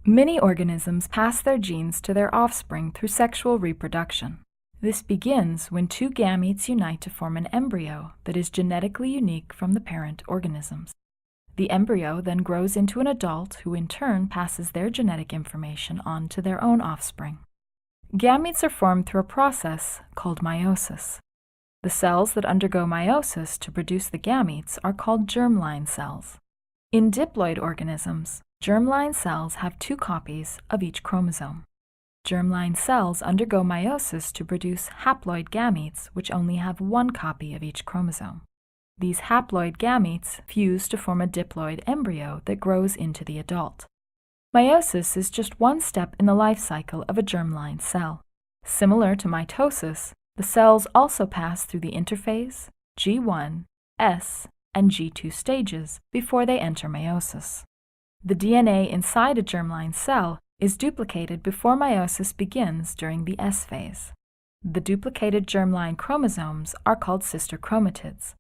Many organisms pass their genes to their offspring through sexual reproduction. This begins when two gametes unite to form an embryo that is genetically unique from the parent organisms. The embryo then grows into an adult who in turn passes their genetic information on to their own offspring. Gametes are formed through a process called meiosis. The cells that undergo meiosis to produce the gametes are called germline cells. In diploid organisms, germline cells have two copies of each chromosome. Germline cells undergo meiosis to produce haploid gametes, which only have one copy of each chromosome. These haploid gametes fuse to form a diploid embryo that grows into the adult. Meiosis is just one step in the life cycle of a germline cell. Similar to mitosis, the cells also pass through the interphase, G1, S, and G2 stages before they enter meiosis. The DNA inside a germline cell is duplicated before meiosis begins during the S phase. The duplicated germline chromosomes are called sister chromatids.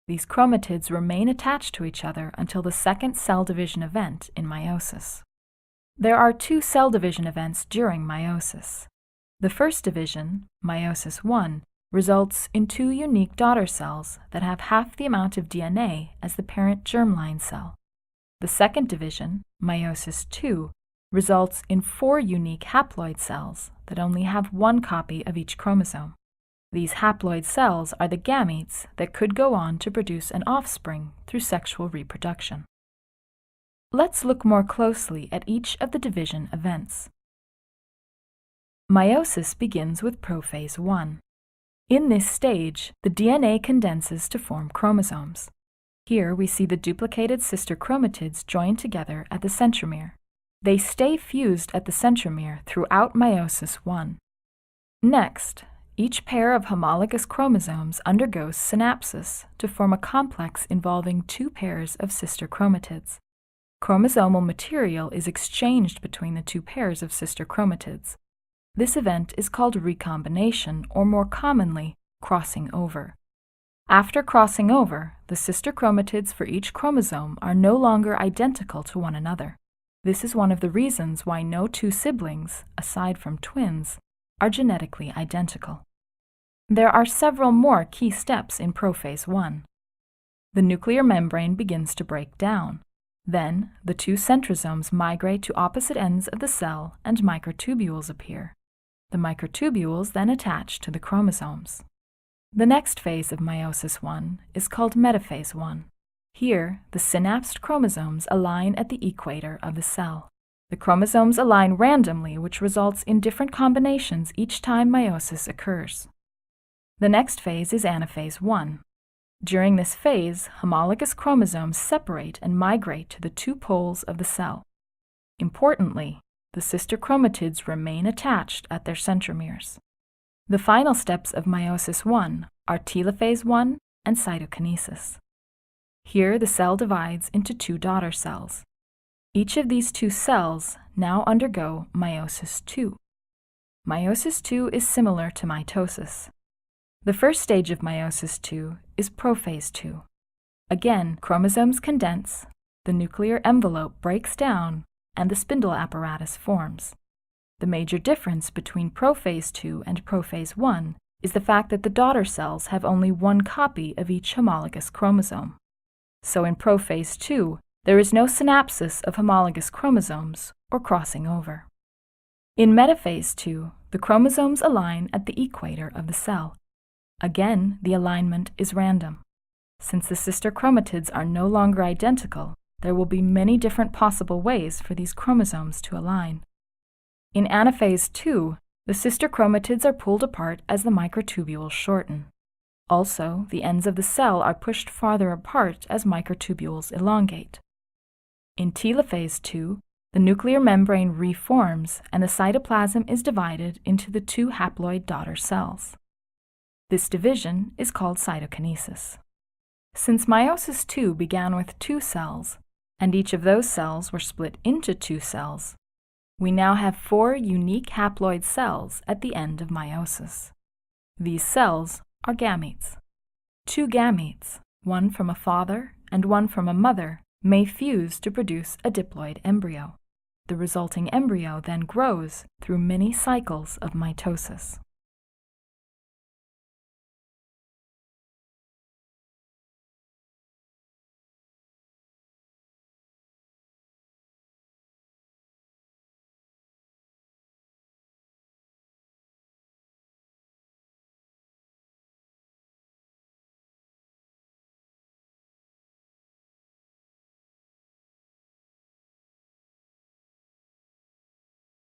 These chromatids remain attached to each other until the second cell division event in meiosis. There are two cell division events during meiosis. The first division, meiosis I, results in two unique daughter cells that have half the amount of DNA as the parent germline cell. The second division, meiosis II, results in four unique haploid cells that only have one copy of each chromosome. These haploid cells are the gametes that could go on to produce an offspring through sexual reproduction. Let's look more closely at each of the division events. Meiosis begins with prophase I. In this stage, the DNA condenses to form chromosomes. Here we see the duplicated sister chromatids joined together at the centromere. They stay fused at the centromere throughout meiosis I. Next, each pair of homologous chromosomes undergoes synapsis to form a complex involving two pairs of sister chromatids. Chromosomal material is exchanged between the two pairs of sister chromatids. This event is called recombination, or more commonly, crossing over. After crossing over, the sister chromatids for each chromosome are no longer identical to one another. This is one of the reasons why no two siblings, aside from twins, are genetically identical. There are several more key steps in prophase I. The nuclear membrane begins to break down. Then, the two centrosomes migrate to opposite ends of the cell and microtubules appear. The microtubules then attach to the chromosomes. The next phase of meiosis I is called metaphase I. Here, the synapsed chromosomes align at the equator of the cell. The chromosomes align randomly, which results in different combinations each time meiosis occurs. The next phase is anaphase I. During this phase, homologous chromosomes separate and migrate to the two poles of the cell. Importantly, the sister chromatids remain attached at their centromeres. The final steps of meiosis I are telophase I and cytokinesis. Here, the cell divides into two daughter cells. Each of these two cells now undergo meiosis II. Meiosis II is similar to mitosis. The first stage of meiosis II is prophase II. Again, chromosomes condense, the nuclear envelope breaks down, and the spindle apparatus forms. The major difference between prophase II and prophase I is the fact that the daughter cells have only one copy of each homologous chromosome. So in prophase II, there is no synapsis of homologous chromosomes or crossing over. In metaphase II, the chromosomes align at the equator of the cell. Again, the alignment is random. Since the sister chromatids are no longer identical, there will be many different possible ways for these chromosomes to align. In anaphase II, the sister chromatids are pulled apart as the microtubules shorten. Also, the ends of the cell are pushed farther apart as microtubules elongate. In telophase II, the nuclear membrane reforms and the cytoplasm is divided into the two haploid daughter cells. This division is called cytokinesis. Since meiosis II began with two cells, and each of those cells were split into two cells, we now have four unique haploid cells at the end of meiosis. These cells are gametes. Two gametes, one from a father and one from a mother, may fuse to produce a diploid embryo. The resulting embryo then grows through many cycles of mitosis.